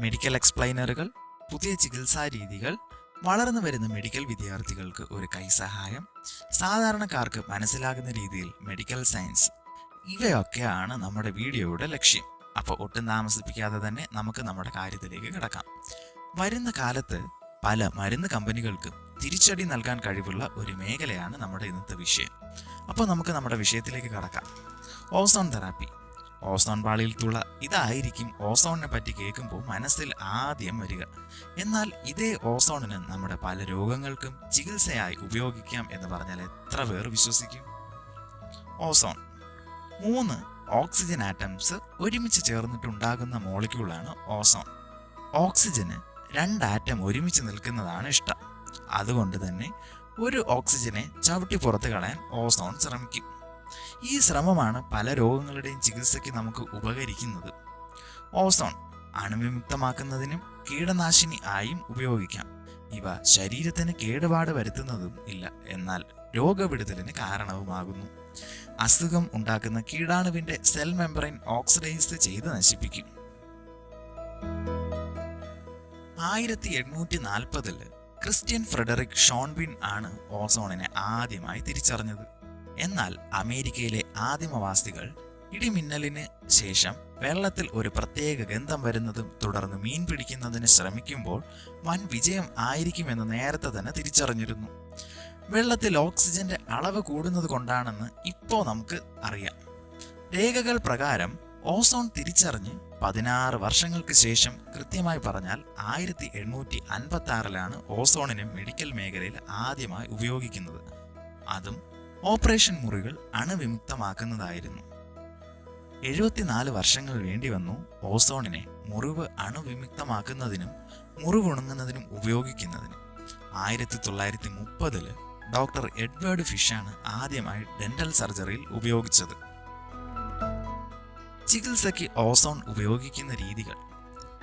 Medical എക്സ്പ്ലൈനറുകൾ, പുതിയ ചികിത്സാ രീതികൾ, വളർന്നു വരുന്ന മെഡിക്കൽ വിദ്യാർത്ഥികൾക്ക് ഒരു കൈസഹായം, സാധാരണക്കാർക്ക് മനസ്സിലാകുന്ന രീതിയിൽ മെഡിക്കൽ സയൻസ്, ഇവയൊക്കെയാണ് നമ്മുടെ വീഡിയോയുടെ ലക്ഷ്യം. അപ്പോൾ ഒട്ടും താമസിപ്പിക്കാതെ തന്നെ നമുക്ക് നമ്മുടെ കാര്യത്തിലേക്ക് കിടക്കാം. വരുന്ന കാലത്ത് പല മരുന്ന് കമ്പനികൾക്കും തിരിച്ചടി നൽകാൻ കഴിവുള്ള ഒരു മേഖലയാണ് നമ്മുടെ ഇന്നത്തെ വിഷയം. അപ്പോൾ നമുക്ക് നമ്മുടെ വിഷയത്തിലേക്ക് കടക്കാം. Ozone therapy. ഓസോൺ പാളിയിൽ തുള, ഇതായിരിക്കും ഓസോണിനെ പറ്റി കേൾക്കുമ്പോൾ മനസ്സിൽ ആദ്യം വരിക. എന്നാൽ ഇതേ ഓസോണിന് നമ്മുടെ പല രോഗങ്ങൾക്കും ചികിത്സയായി ഉപയോഗിക്കാം എന്ന് പറഞ്ഞാൽ എത്ര പേർ വിശ്വസിക്കും? ഓസോൺ 3 ഓക്സിജൻ ആറ്റംസ് ഒരുമിച്ച് ചേർന്നിട്ടുണ്ടാകുന്ന മോളിക്യൂളാണ് ഓസോൺ. ഓക്സിജന് 2 ആറ്റം ഒരുമിച്ച് നിൽക്കുന്നതാണ് ഇഷ്ടം. അതുകൊണ്ട് തന്നെ ഒരു ഓക്സിജനെ ചവിട്ടി പുറത്ത് കളയാൻ ഓസോൺ ശ്രമിക്കും. ഈ ശ്രമമാണ് പല രോഗങ്ങളുടെയും ചികിത്സയ്ക്ക് നമുക്ക് ഉപകരിക്കുന്നത്. ഓസോൺ അണുവിമുക്തമാക്കുന്നതിനും കീടനാശിനി ആയും ഉപയോഗിക്കാം. ഇവ ശരീരത്തിന് കേടുപാട് വരുത്തുന്നതും ഇല്ല, എന്നാൽ രോഗവിടുതലിന് കാരണവുമാകുന്നു. അസുഖം ഉണ്ടാക്കുന്ന കീടാണുവിന്റെ സെൽ മെമ്പറൈൻ ഓക്സിഡൈസ് ചെയ്ത് നശിപ്പിക്കും. 1840 ക്രിസ്ത്യൻ ഫ്രെഡറിക് ഷോൺബിൻ ആണ് ഓസോണിനെ ആദ്യമായി തിരിച്ചറിഞ്ഞത്. എന്നാൽ അമേരിക്കയിലെ ആദിമവാസികൾ ഇടിമിന്നലിന് ശേഷം വെള്ളത്തിൽ ഒരു പ്രത്യേക ഗന്ധം വരുന്നതും തുടർന്ന് മീൻ പിടിക്കുന്നതിന് ശ്രമിക്കുമ്പോൾ വൻ വിജയം ആയിരിക്കുമെന്ന് നേരത്തെ തന്നെ തിരിച്ചറിഞ്ഞിരുന്നു. വെള്ളത്തിൽ ഓക്സിജന്റെ അളവ് കൂടുന്നത് കൊണ്ടാണെന്ന് ഇപ്പോൾ നമുക്ക് അറിയാം. രേഖകൾ പ്രകാരം ഓസോൺ തിരിച്ചറിഞ്ഞ് 16 വർഷങ്ങൾക്ക് ശേഷം, കൃത്യമായി പറഞ്ഞാൽ 1856 ഓസോണിനെ മെഡിക്കൽ മേഖലയിൽ ആദ്യമായി ഉപയോഗിക്കുന്നത്. അതും ഓപ്പറേഷൻ മുറികൾ അണുവിമുക്തമാക്കുന്നതായിരുന്നു. 74 വർഷങ്ങൾ വേണ്ടി വന്നു ഓസോണിനെ മുറിവ് അണുവിമുക്തമാക്കുന്നതിനും മുറിവുണങ്ങുന്നതിനും ഉപയോഗിക്കുന്നതിന്. 1930 ഡോക്ടർ എഡ്വേർഡ് ഫിഷാണ് ആദ്യമായി ഡെന്റൽ സർജറിയിൽ ഉപയോഗിച്ചത്. ചികിത്സയ്ക്ക് ഓസോൺ ഉപയോഗിക്കുന്ന രീതികൾ.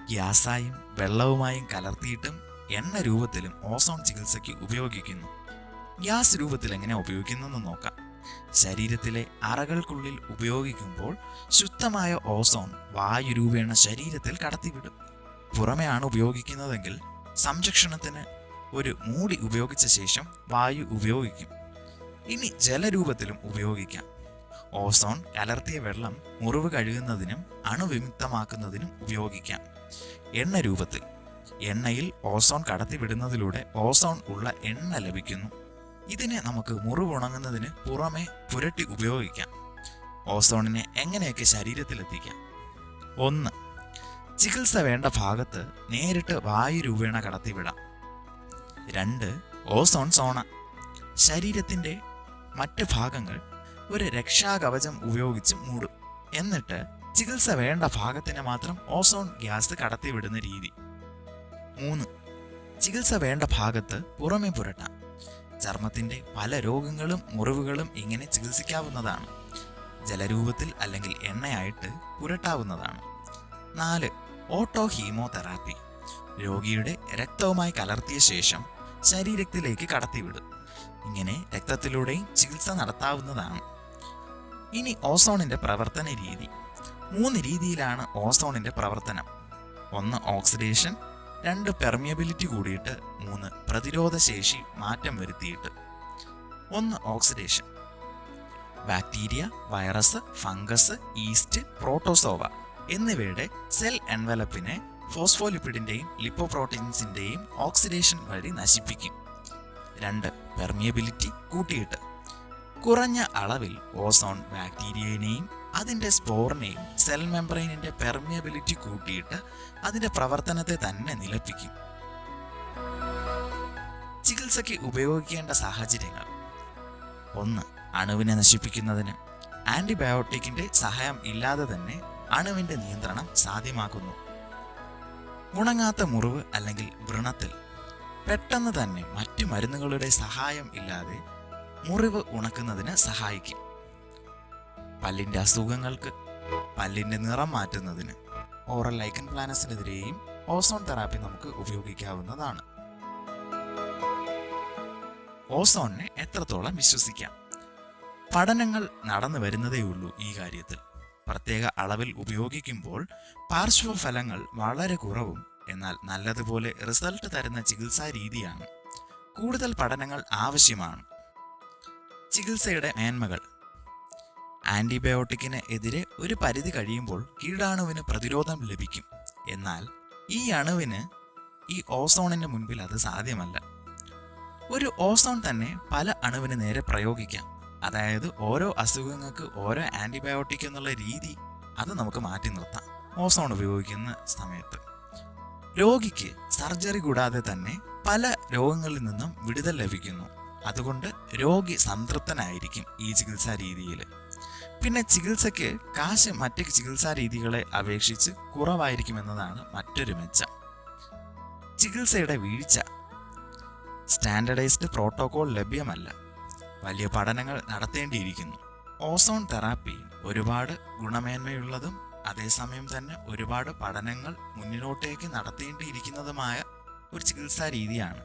ഗ്യാസായും വെള്ളവുമായും കലർത്തിയിട്ടും എണ്ണ രൂപത്തിലും ഓസോൺ ചികിത്സയ്ക്ക് ഉപയോഗിക്കുന്നു. ഗ്യാസ് രൂപത്തിൽ എങ്ങനെ ഉപയോഗിക്കുന്നതെന്ന് നോക്കാം. ശരീരത്തിലെ അറകൾക്കുള്ളിൽ ഉപയോഗിക്കുമ്പോൾ ശുദ്ധമായ ഓസോൺ വായു രൂപേണ ശരീരത്തിൽ കടത്തിവിടും. പുറമെയാണ് ഉപയോഗിക്കുന്നതെങ്കിൽ സംരക്ഷണത്തിന് ഒരു മൂടി ഉപയോഗിച്ച ശേഷം വായു ഉപയോഗിക്കും. ഇനി ജലരൂപത്തിലും ഉപയോഗിക്കാം. ഓസോൺ കലർത്തിയ വെള്ളം മുറിവ് കഴുകുന്നതിനും അണുവിമുക്തമാക്കുന്നതിനും ഉപയോഗിക്കാം. എണ്ണ രൂപത്തിൽ എണ്ണയിൽ ഓസോൺ കടത്തിവിടുന്നതിലൂടെ ഓസോൺ ഉള്ള എണ്ണ ലഭിക്കുന്നു. ഇതിനെ നമുക്ക് മുറിവുണങ്ങുന്നതിന് പുറമെ പുരട്ടി ഉപയോഗിക്കാം. ഓസോണിനെ എങ്ങനെയൊക്കെ ശരീരത്തിലെത്തിക്കാം? 1. ചികിത്സ വേണ്ട ഭാഗത്ത് നേരിട്ട് വായു രൂപേണ കടത്തിവിടാം. 2. ഓസോൺ സോണ. ശരീരത്തിന്റെ മറ്റ് ഭാഗങ്ങൾ ഒരു രക്ഷാകവചം ഉപയോഗിച്ച് മൂടും. എന്നിട്ട് ചികിത്സ വേണ്ട ഭാഗത്തിന് മാത്രം ഓസോൺ ഗ്യാസ് കടത്തിവിടുന്ന രീതി. 3. ചികിത്സ വേണ്ട ഭാഗത്ത് പുറമെ പുരട്ടാം. ചർമ്മത്തിന്റെ പല രോഗങ്ങളും മുറിവുകളും ഇങ്ങനെ ചികിത്സിക്കാവുന്നതാണ്. ജലരൂപത്തിൽ അല്ലെങ്കിൽ എണ്ണയായിട്ട് പുരട്ടാവുന്നതാണ്. 4. ഓട്ടോ ഹീമോതെറാപ്പി. രോഗിയുടെ രക്തവുമായി കലർത്തിയ ശേഷം ശരീരത്തിലേക്ക് കടത്തിവിടും. ഇങ്ങനെ രക്തത്തിലൂടെയും ചികിത്സ നടത്താവുന്നതാണ്. ഇനി ഓസോണിന്റെ പ്രവർത്തന രീതി. 3 രീതിയിലാണ് ഓസോണിന്റെ പ്രവർത്തനം. 1. ഓക്സിഡേഷൻ. 2. പെർമിയബിലിറ്റി കൂടിയിട്ട്. 3. പ്രതിരോധ ശേഷി മാറ്റം വരുത്തിയിട്ട്. 1. Oxidation. Bacteria, virus, fungus, east, protozoa എന്നിവയുടെ സെൽ എൻവലപ്പിനെ ഫോസ്ഫോലിപ്പിഡിന്റെയും ലിപ്പോപ്രോട്ടീൻസിന്റെയും ഓക്സിഡേഷൻ വഴി നശിപ്പിക്കും. 2. പെർമിയബിലിറ്റി കൂട്ടിയിട്ട്. കുറഞ്ഞ അളവിൽ ഓസോൺ ബാക്ടീരിയനെയും അതിൻ്റെ സ്പോറിനെയും സെൽ മെംബ്രെയിനിന്റെ പെർമിയബിലിറ്റി കൂട്ടിയിട്ട് അതിന്റെ പ്രവർത്തനത്തെ തന്നെ നിലപ്പിക്കും. ചികിത്സയ്ക്ക് ഉപയോഗിക്കേണ്ട സാഹചര്യങ്ങൾ. 1. അണുവിനെ നശിപ്പിക്കുന്നതിന്. ആന്റിബയോട്ടിക്കിന്റെ സഹായം ഇല്ലാതെ തന്നെ അണുവിന്റെ നിയന്ത്രണം സാധ്യമാക്കുന്നു. ഉണങ്ങാത്ത മുറിവ് അല്ലെങ്കിൽ വ്രണത്തിൽ പെട്ടെന്ന് തന്നെ മറ്റു മരുന്നുകളുടെ സഹായം ഇല്ലാതെ മുറിവ് ഉണക്കുന്നതിന് സഹായിക്കും. പല്ലിന്റെ അസുഖങ്ങൾക്ക്, പല്ലിന്റെ നിറം മാറ്റുന്നതിന്, ഓറൽ ലൈക്കൻ പ്ലാനസിനെതിരെയും ഓസോൺ തെറാപ്പി നമുക്ക് ഉപയോഗിക്കാവുന്നതാണ്. ഓസോണിനെ എത്രത്തോളം വിശ്വസിക്കാം? പഠനങ്ങൾ നടന്നു വരുന്നതേയുള്ളൂ ഈ കാര്യത്തിൽ. പ്രത്യേക അളവിൽ ഉപയോഗിക്കുമ്പോൾ പാർശ്വഫലങ്ങൾ വളരെ കുറവും എന്നാൽ നല്ലതുപോലെ റിസൾട്ട് തരുന്ന ചികിത്സാ രീതിയാണ്. കൂടുതൽ പഠനങ്ങൾ ആവശ്യമാണ്. ചികിത്സയുടെ മേന്മകൾ. ആന്റിബയോട്ടിക്കിന് എതിരെ ഒരു പരിധി കഴിയുമ്പോൾ കീടാണുവിന് പ്രതിരോധം ലഭിക്കും. എന്നാൽ ഈ അണുവിന് ഈ ഓസോണിന് മുൻപിൽ അത് സാധ്യമല്ല. ഒരു ഓസോൺ തന്നെ പല അണുവിന് നേരെ പ്രയോഗിക്കാം. അതായത് ഓരോ അസുഖങ്ങൾക്ക് ഓരോ ആന്റിബയോട്ടിക് എന്നുള്ള രീതി അത് നമുക്ക് മാറ്റി നിർത്താം ഓസോൺ ഉപയോഗിക്കുന്ന സമയത്ത്. രോഗിക്ക് സർജറി കൂടാതെ തന്നെ പല രോഗങ്ങളിൽ നിന്നും വിടുതൽ ലഭിക്കുന്നു. അതുകൊണ്ട് രോഗി സംതൃപ്തനായിരിക്കും ഈ ചികിത്സാ രീതിയിൽ. പിന്നെ ചികിത്സയ്ക്ക് കാശ് മറ്റ് ചികിത്സാ രീതികളെ അപേക്ഷിച്ച് കുറവായിരിക്കുമെന്നതാണ് മറ്റൊരു മെച്ചം. ചികിത്സയുടെ വീഴ്ച. സ്റ്റാൻഡർഡൈസ്ഡ് പ്രോട്ടോകോൾ ലഭ്യമല്ല. വലിയ പഠനങ്ങൾ നടത്തേണ്ടിയിരിക്കുന്നു. ഓസോൺ തെറാപ്പി ഒരുപാട് ഗുണമേന്മയുള്ളതും അതേസമയം തന്നെ ഒരുപാട് പഠനങ്ങൾ മുന്നിലോട്ടേക്ക് നടത്തേണ്ടിയിരിക്കുന്നതുമായ ഒരു ചികിത്സാ രീതിയാണ്.